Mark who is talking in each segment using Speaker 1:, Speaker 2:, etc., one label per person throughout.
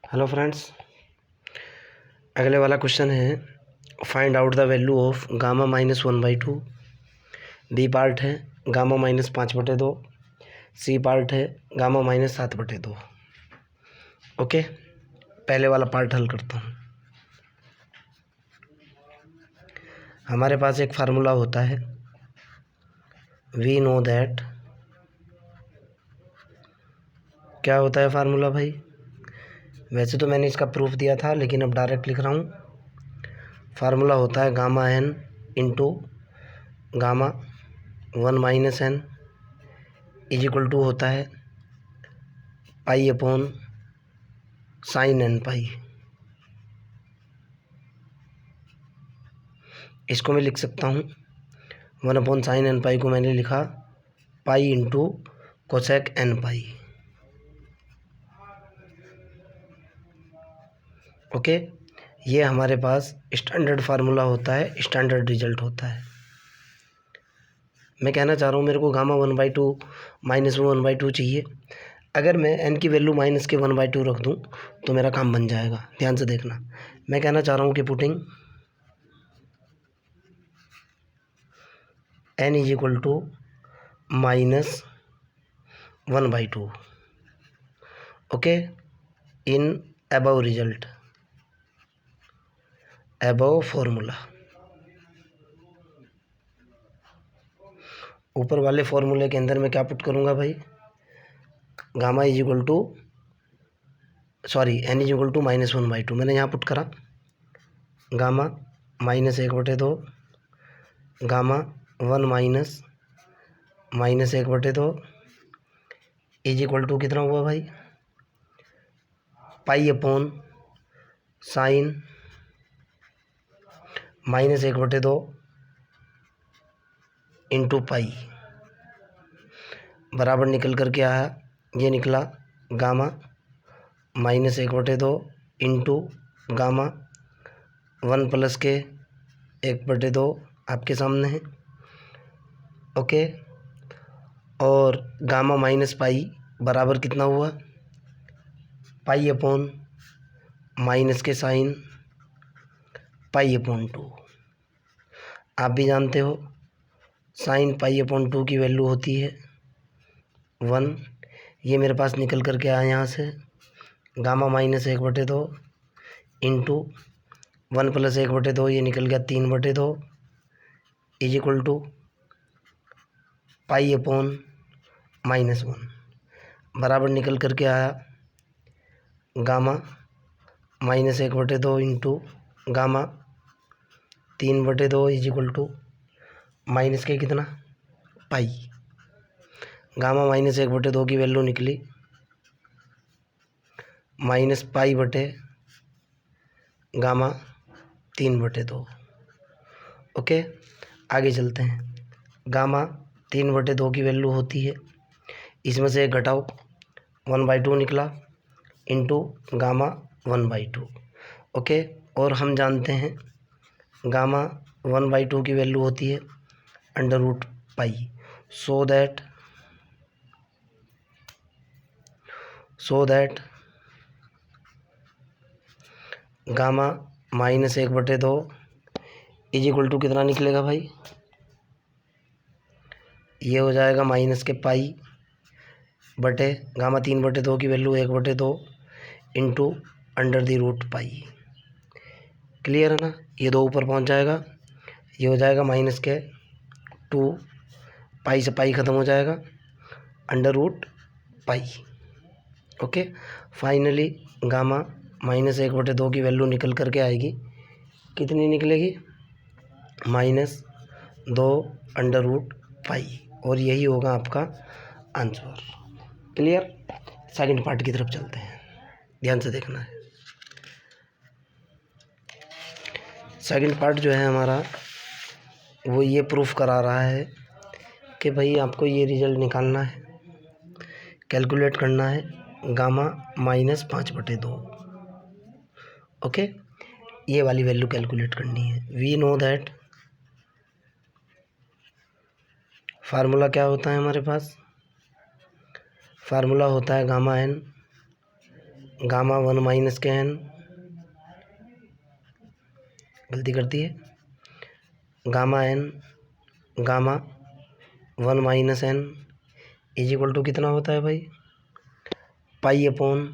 Speaker 1: Hello friends, अगले वाला question है find out the value of gamma minus 1/2। B part है गामा माइनस 5/2। सी पार्ट है gamma minus 7/2। Okay, पहले वाला पार्ट हल करता हूँ। हमारे पास एक फार्मूला होता है, वी नो दैट। क्या होता है फार्मूला भाई? वैसे तो मैंने इसका प्रूफ दिया था, लेकिन अब डायरेक्ट लिख रहा हूँ। फार्मूला होता है gamma n into gamma 1 minus n is equal to होता है pi upon sine n pi. इसको मैं लिख सकता हूँ 1/sin एन पाई को मैंने लिखा pi into cosec N pi. Okay, ये हमारे पास स्टैंडर्ड फार्मूला होता है, स्टैंडर्ड रिजल्ट होता है। मैं कहना चाह रहा हूँ मेरे को गामा 1/2 माइनस 1/2 चाहिए। अगर मैं एन की वैल्यू माइनस के 1/2 रख दूँ तो मेरा काम बन जाएगा। ध्यान से देखना, मैं कहना चाह रहा हूँ कि putting n is equal to minus 1/2 okay in above result, above formula. ऊपर वाले फॉर्मूले के अंदर मैं क्या पुट करूँगा भाई? Gamma is equal to n is equal to minus 1/2 मैंने यहाँ पुट करा। Gamma minus 1/2 gamma 1 minus 1/2 is equal to कितना हुआ भाई? Pi upon sine -1/2 into pi बराबर निकल कर के आया। ये निकला गामा -1/2 इंटू गामा 1 प्लस के 1/2 आपके सामने है। ओके, और गामा माइनस पाई बराबर कितना हुआ? पाई अपॉन माइनस के साइन पाई अपॉन 2। आप भी जानते हो साइन पाई अपॉन 2 की वैल्यू होती है 1। ये मेरे पास निकल कर के आया यहाँ से गामा -1/2 इंटू 1 प्लस 1/2 ये निकल गया 3/2 is equal to pi upon -1 बराबर निकल कर के आया gamma -1/2 into gamma 3/2 is equal to minus के कितना? पाई। गामा -1/2 की वैल्यू निकली माइनस पाई बटे गामा 3/2। ओके, आगे चलते हैं। गामा 3/2 की वैल्यू होती है, इसमें से एक घटाओ 1/2 निकला इंटू गामा 1/2। ओके, और हम जानते हैं गामा 1/2 की वैल्यू होती है under root pi. So that gamma -1/2 is equal to कितना निकलेगा भाई? ये हो जाएगा माइनस के पाई बटे गामा 3/2 की value 1/2 into under the root pi. Clear है ना? ये 2 ऊपर पहुंच जाएगा, ये हो जाएगा माइनस के 2, पाई से पाई ख़त्म हो जाएगा, under root pi. Okay, finally gamma -1/2 की वैल्यू निकल करके आएगी, कितनी निकलेगी? -2 अंडर रूट पाई, और यही होगा आपका आंसर। क्लियर? सेकंड पार्ट की तरफ चलते हैं, ध्यान से देखना है। सेकंड पार्ट जो है हमारा, वो ये प्रूफ करा रहा है कि भाई आपको ये रिजल्ट निकालना है, कैलकुलेट करना है गामा -5/2। ओके, ये वाली वैल्यू कैलकुलेट करनी है। वी नो दैट फार्मूला क्या होता है हमारे पास? फार्मूला होता है गामा एन गामा 1 माइनस के एन, गलती करती है, gamma n gamma 1 minus n is equal to कितना होता है भाई, pi upon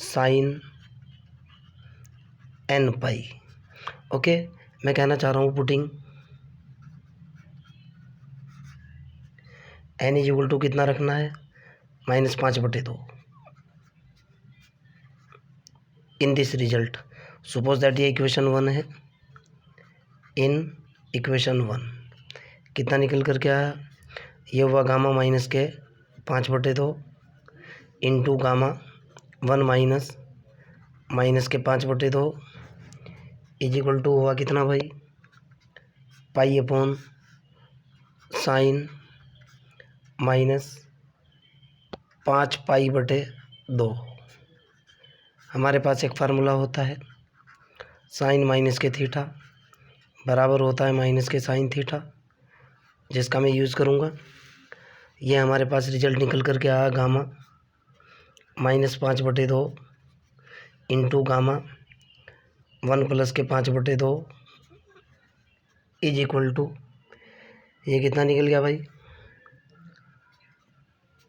Speaker 1: sine n pi. Okay, मैं कहना चाह रहा हूँ putting n is equal to कितना रखना है, -5/2 in this result. Suppose that ये इक्वेशन 1 है, इन इक्वेशन 1 कितना निकल कर के आया, ये हुआ गामा माइनस के 5/2 इंटू गामा 1 माइनस के 5/2 इज इक्वल टू हुआ कितना भाई, पाई अपॉन साइन -5 पाई/2। हमारे पास एक फार्मूला होता है, साइन माइनस के थीटा बराबर होता है माइनस के साइन थीटा, जिसका मैं यूज़ करूँगा। ये हमारे पास रिजल्ट निकल कर के आया, गामा -5/2 इंटू गामा 1 प्लस के 5/2 इज इक्वल टू, ये कितना निकल गया भाई,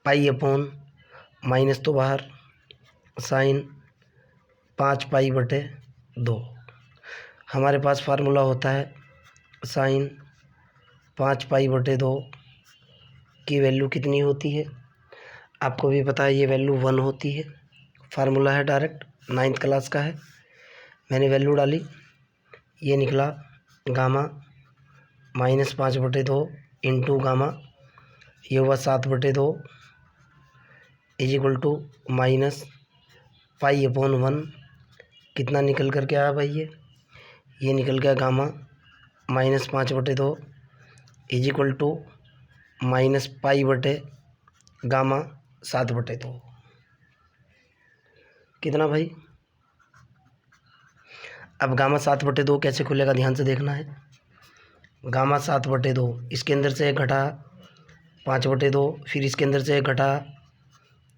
Speaker 1: पाई अपॉन माइनस तो बाहर, साइन 5 पाई/2। हमारे पास फार्मूला होता है साइन 5 पाई/2 की वैल्यू कितनी होती है, आपको भी पता है ये वैल्यू 1 होती है। फार्मूला है डायरेक्ट, 9th क्लास का है। मैंने वैल्यू डाली, ये निकला गामा -5/2 इंटू गामा, ये हुआ 7/2 इज इक्वल टू -पाई/1 कितना निकल कर के आया भाई, ये निकल गया गामा -5/2 इज इक्वल टू -पाई/गामा 7/2 कितना भाई। अब गामा 7/2 कैसे खुलेगा, ध्यान से देखना है। गामा 7/2, इसके अंदर से एक घटा 5/2, फिर इसके अंदर से एक घटा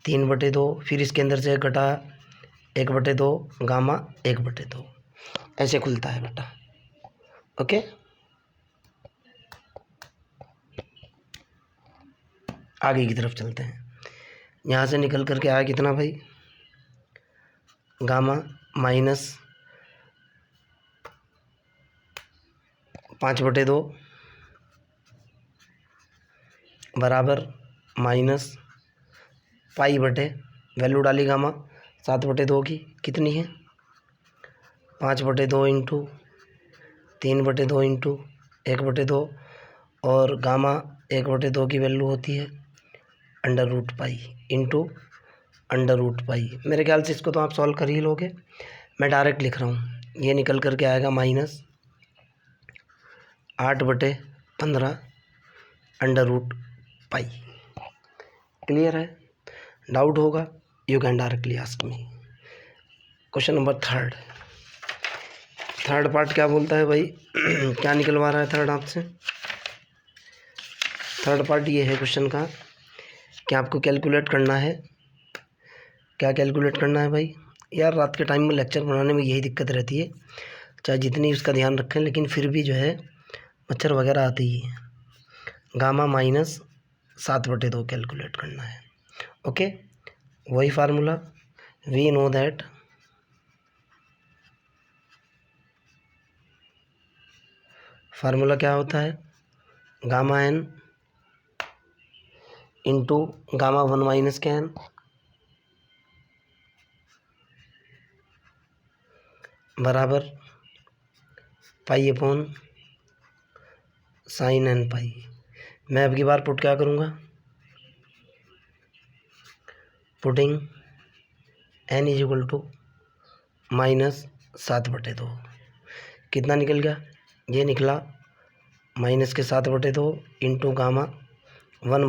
Speaker 1: 3/2, फिर इसके अंदर से एक घटा 1/2, गामा 1/2 ऐसे खुलता है बेटा। ओके, आगे की तरफ चलते हैं। यहाँ से निकल कर के आया कितना भाई, गामा -5/2 बराबर -पाई/, वैल्यू डाली गामा 7/2 की कितनी है, 5/2 इंटू 3/2 इंटू 1/2, और गामा 1/2 की वैल्यू होती है √पाई इंटू √पाई। मेरे ख्याल से इसको तो आप सॉल्व कर ही लोगे, मैं डायरेक्ट लिख रहा हूँ। ये निकल कर के आएगा -8/15 √पाई। क्लियर है, डाउट होगा you can directly ask me. Question number third part क्या बोलता है भाई क्या निकलवा रहा है थर्ड आपसे। थर्ड पार्ट ये है क्वेश्चन का कि आपको कैलकुलेट करना है। क्या कैलकुलेट करना है भाई, यार रात के टाइम में लेक्चर बनाने में यही दिक्कत रहती है, चाहे जितनी उसका ध्यान रखें लेकिन फिर भी जो है मच्छर वगैरह आते ही है। गामा -7/2 कैलकुलेट करना है। ओके, वही formula, we know that formula क्या होता है, gamma n into gamma 1 minus के एन बराबर pi upon sine n pi. मैं अब की बार पुट क्या करूँगा, putting n is equal to -7/2 कितना निकल गया, ये निकला माइनस के 7/2 इंटू गामा 1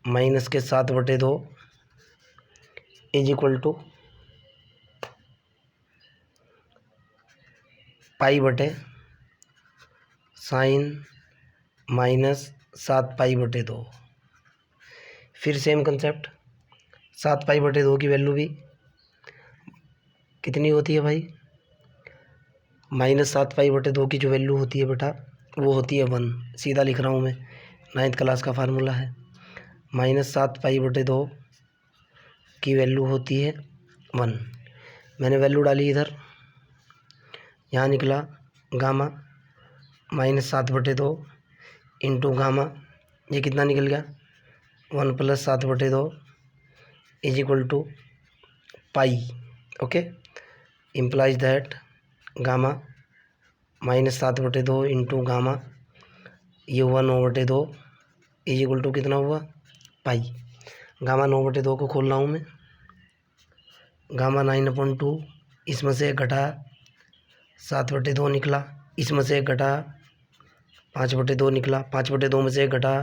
Speaker 1: माइनस के 7/2 इज इक्वल टू पाई/, साइन -7 पाई/2। फिर सेम कंसेप्ट, 7π/2 की वैल्यू भी कितनी होती है भाई? -7π/2 की जो वैल्यू होती है बेटा वो होती है 1। सीधा लिख रहा हूँ मैं, 9th क्लास का फार्मूला है। -7π/2 की वैल्यू होती है 1। मैंने वैल्यू डाली इधर, यहाँ निकला गामा -7/2 इंटू गामा, ये कितना निकल गया 1 + 7/2 is equal to pi. Okay, implies that gamma -7/2 into gamma, ये 1/2 इज इक्वल टू कितना हुआ पाई। गामा 9/2 को खोल रहा हूँ मैं, गामा 9/2, इसमें से घटा 7/2 निकला, इसमें से घटा 5/2 निकला, 5/2 में से घटा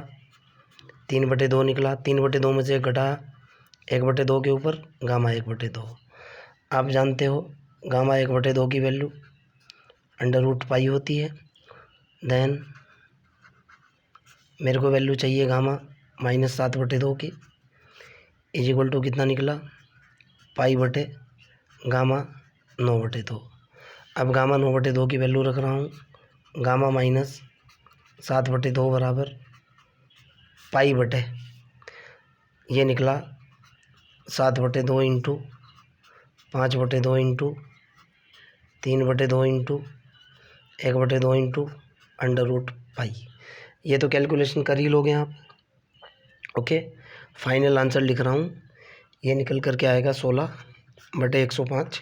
Speaker 1: 3/2 निकला, 3/2 में से घटा 1/2 के ऊपर गामा 1/2। आप जानते हो गामा 1/2 की वैल्यू √पाई होती है। देन मेरे को वैल्यू चाहिए गामा -7/2 की, इज इक्वल टू कितना निकला पाई/गामा 9/2। अब गामा 9/2 की वैल्यू रख रहा हूँ, गामा -7/2 बराबर पाई/, ये निकला 7/2 इंटू 5/2 इंटू 3/2 इंटू 1/2 इंटू √पाई। ये तो कैलकुलेशन कर ही लोगे आप। ओके, फाइनल आंसर लिख रहा हूँ, ये निकल करके आएगा 16/105।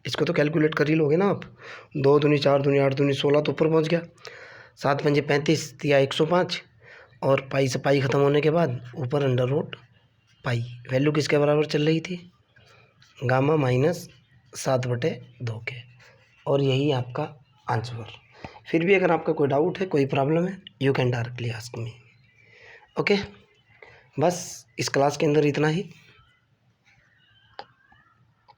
Speaker 1: इसको तो कैलकुलेट कर ही लोगे ना आप। 2 दूनी 4 दूनी 8 दूनी 16 तो ऊपर पहुँच गया, 7 पंजे 35 या 105, और पाई से पाई ख़त्म होने के बाद ऊपर √पाई। वैल्यू किसके बराबर चल रही थी? गामा -7/2 के। और यही आपका आंसर। फिर भी अगर आपका कोई डाउट है, कोई प्रॉब्लम है, you can directly ask me. Okay, बस इस क्लास के अंदर इतना ही।